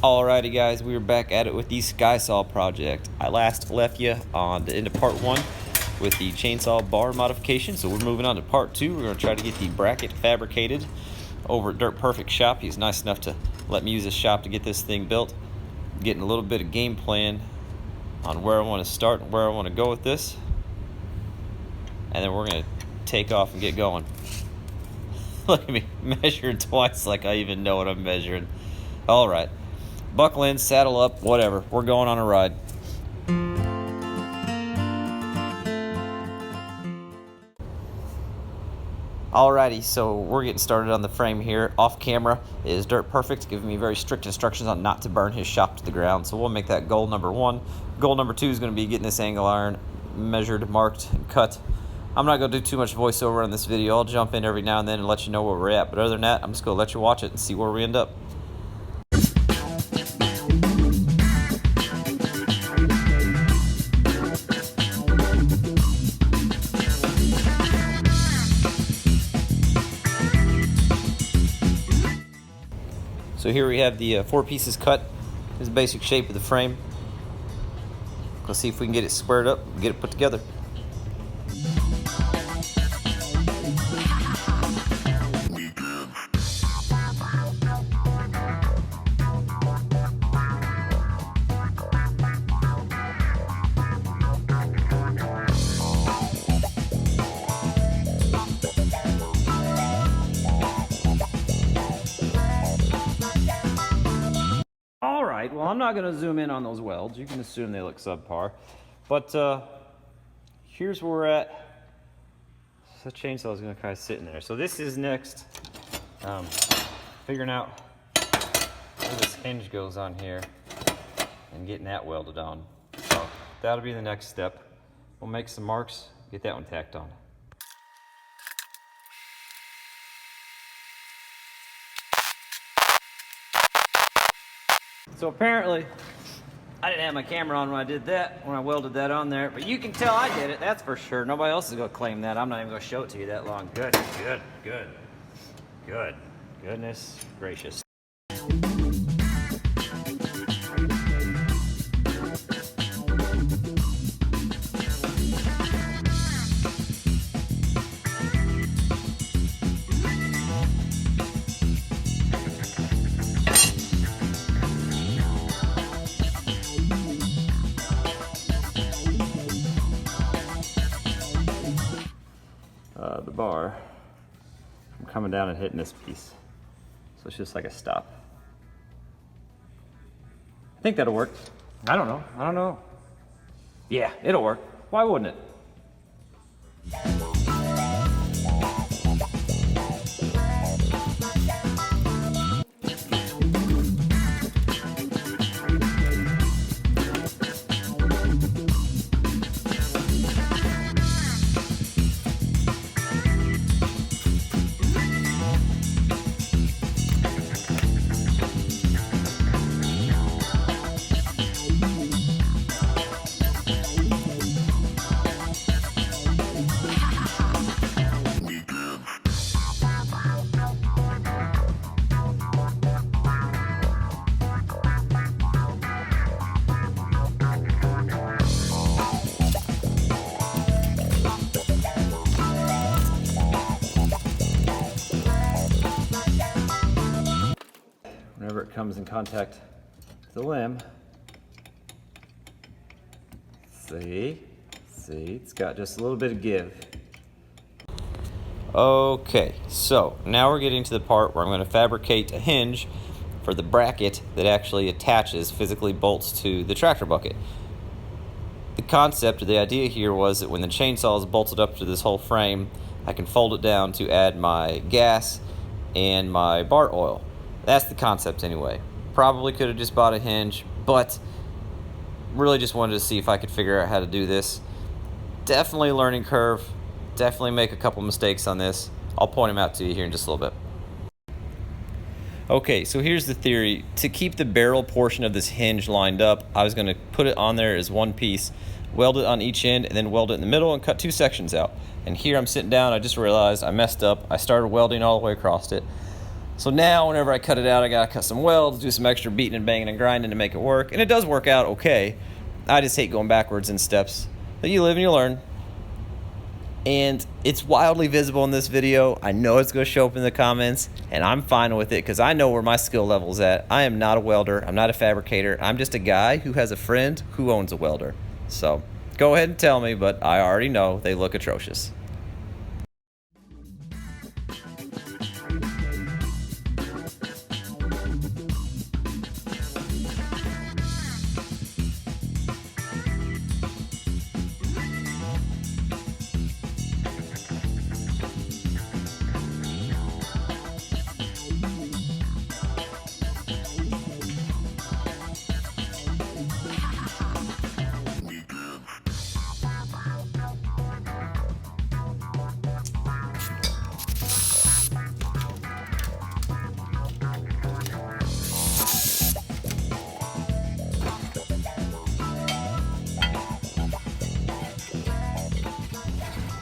Alrighty guys, we are back at it with the SkySaw project. I last left you on the end of part 1 with the chainsaw bar modification, so we're moving on to part 2. We're going to try to get the bracket fabricated over at Dirt Perfect shop. He's nice enough to let me use his shop to get this thing built. Getting a little bit of game plan on where I want to start and where I want to go with this. And then we're going to take off and get going. Look at me measuring twice like I even know what I'm measuring. Alright. Buckle in, saddle up, whatever. We're going on a ride. Alrighty, so we're getting started on the frame here. Off camera is Dirt Perfect, giving me very strict instructions on not to burn his shop to the ground. So we'll make that goal number 1. Goal number 2 is going to be getting this angle iron measured, marked, and cut. I'm not going to do too much voiceover on this video. I'll jump in every now and then and let you know where we're at. But other than that, I'm just going to let you watch it and see where we end up. So here we have the 4 pieces cut. This is the basic shape of the frame. Let's see if we can get it squared up and get it put together. Well, I'm not going to zoom in on those welds. You can assume they look subpar. But here's where we're at. The chainsaw is going to kind of sit in there. So this is next. Figuring out where this hinge goes on here and getting that welded on. So that'll be the next step. We'll make some marks, get that one tacked on. So apparently, I didn't have my camera on when I did that, when I welded that on there, but you can tell I did it, that's for sure. Nobody else is gonna claim that. I'm not even gonna show it to you that long. Good. Goodness gracious. The bar, I'm coming down and hitting this piece. So it's just like a stop. I think that'll work. I don't know. Yeah, it'll work. Why wouldn't it? Whenever it comes in contact with the limb, see, it's got just a little bit of give. Okay, so now we're getting to the part where I'm going to fabricate a hinge for the bracket that actually attaches, physically bolts to the tractor bucket. The concept or the idea here was that when the chainsaw is bolted up to this whole frame, I can fold it down to add my gas and my bar oil. That's the concept anyway. Probably could have just bought a hinge, but really just wanted to see if I could figure out how to do this. Definitely learning curve. Definitely make a couple mistakes on this. I'll point them out to you here in just a little bit. Okay, so here's the theory. To keep the barrel portion of this hinge lined up, I was going to put it on there as one piece, weld it on each end, and then weld it in the middle and cut 2 sections out. And here I'm sitting down, I just realized I messed up. I started welding all the way across it. So now whenever I cut it out, I gotta cut some welds, do some extra beating and banging and grinding to make it work. And it does work out okay. I just hate going backwards in steps. But you live and you learn. And it's wildly visible in this video. I know it's going to show up in the comments, and I'm fine with it because I know where my skill level's at. I am not a welder. I'm not a fabricator. I'm just a guy who has a friend who owns a welder. So go ahead and tell me, but I already know they look atrocious.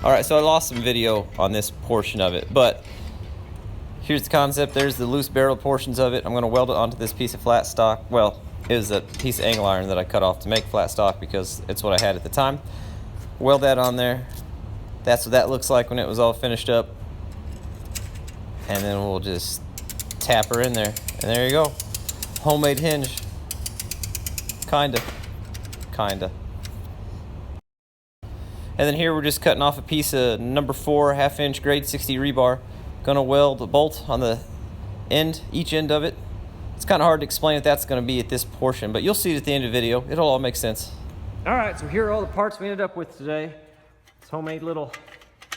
Alright, so I lost some video on this portion of it, but here's the concept. There's the loose barrel portions of it. I'm going to weld it onto this piece of flat stock. Well, it was a piece of angle iron that I cut off to make flat stock because it's what I had at the time. Weld that on there. That's what that looks like when it was all finished up. And then we'll just tap her in there. And there you go. Homemade hinge. Kinda. And then here we're just cutting off a piece of number 4 1/2-inch grade 60 rebar. Gonna weld a bolt on the end, each end of it. It's kind of hard to explain what that's gonna be at this portion, but you'll see it at the end of the video. It'll all make sense. All right, so here are all the parts we ended up with today. This homemade little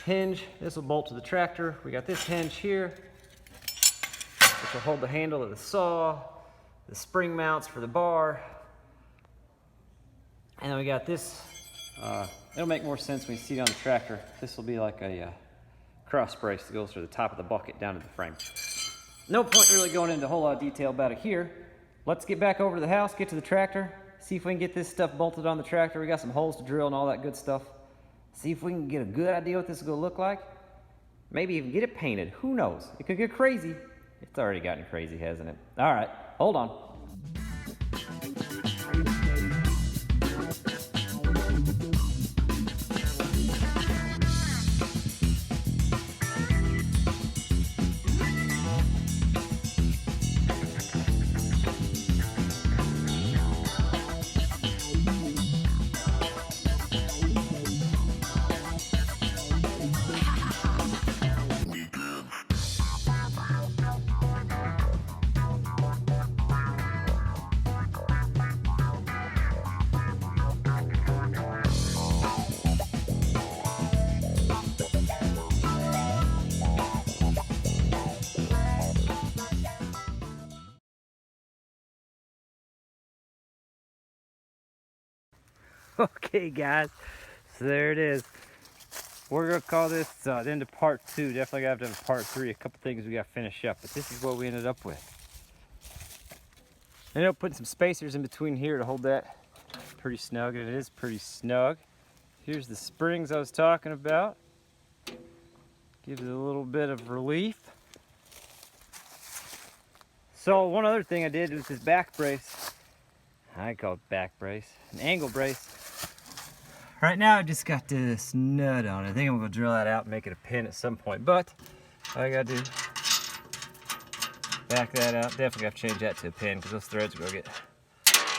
hinge. This will bolt to the tractor. We got this hinge here, which will hold the handle of the saw, the spring mounts for the bar. And then we got this. It'll make more sense when you see it on the tractor. This will be like a cross brace that goes through the top of the bucket down to the frame. No point really going into a whole lot of detail about it here. Let's get back over to the house, get to the tractor, see if we can get this stuff bolted on the tractor. We got some holes to drill and all that good stuff. See if we can get a good idea what this is going to look like. Maybe even get it painted. Who knows? It could get crazy. It's already gotten crazy, hasn't it? All right, hold on. Okay guys, so there it is. We're gonna call this the end of part 2. Definitely gonna have to have a part 3. A couple things we gotta finish up, but this is what we ended up with. Ended up putting some spacers in between here to hold that pretty snug, and it is pretty snug. Here's the springs I was talking about. Gives it a little bit of relief. So one other thing I did was this back brace. I call it back brace, an angle brace. Right now I just got this nut on it. I think I'm gonna drill that out and make it a pin at some point, but all I gotta do, back that out. Definitely gotta change that to a pin because those threads are gonna get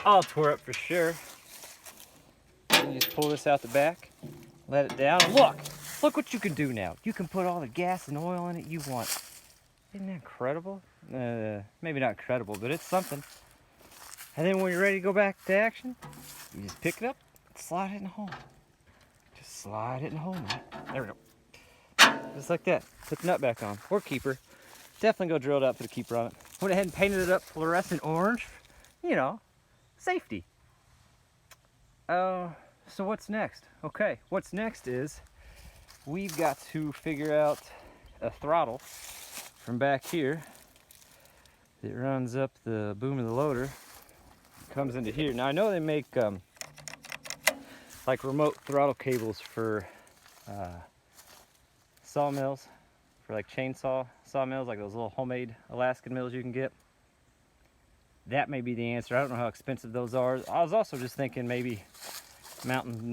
all tore up for sure. And you just pull this out the back, let it down, and look what you can do now. You can put all the gas and oil in it you want. Isn't that incredible? Maybe not incredible, but it's something. And then when you're ready to go back to action, you just pick it up and slide it in the hole. Just slide it in the hole, man. There we go. Just like that. Put the nut back on. Or keeper. Definitely go drill it out, put a keeper on it. Went ahead and painted it up fluorescent orange. You know, safety. So what's next? Okay, what's next is we've got to figure out a throttle from back here that runs up the boom of the loader. Comes into here. Now I know they make like remote throttle cables for sawmills, for like chainsaw sawmills, like those little homemade Alaskan mills you can get. That may be the answer. I don't know how expensive those are. I was also just thinking maybe mounting,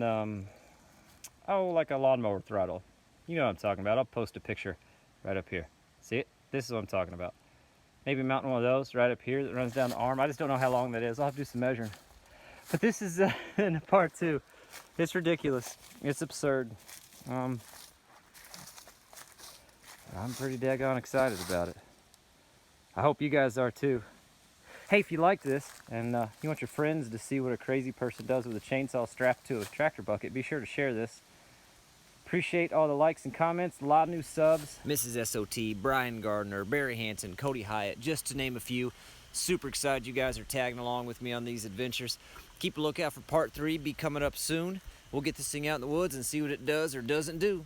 like a lawnmower throttle. You know what I'm talking about. I'll post a picture right up here. See it? This is what I'm talking about. Maybe mounting one of those right up here that runs down the arm. I just don't know how long that is. I'll have to do some measuring. But this is in part 2. It's ridiculous. It's absurd. I'm pretty daggone excited about it. I hope you guys are too. Hey, if you like this and you want your friends to see what a crazy person does with a chainsaw strapped to a tractor bucket, be sure to share this. Appreciate all the likes and comments, a lot of new subs. Mrs. SOT, Brian Gardner, Barry Hanson, Cody Hyatt, just to name a few. Super excited you guys are tagging along with me on these adventures. Keep a lookout for part 3, be coming up soon. We'll get this thing out in the woods and see what it does or doesn't do.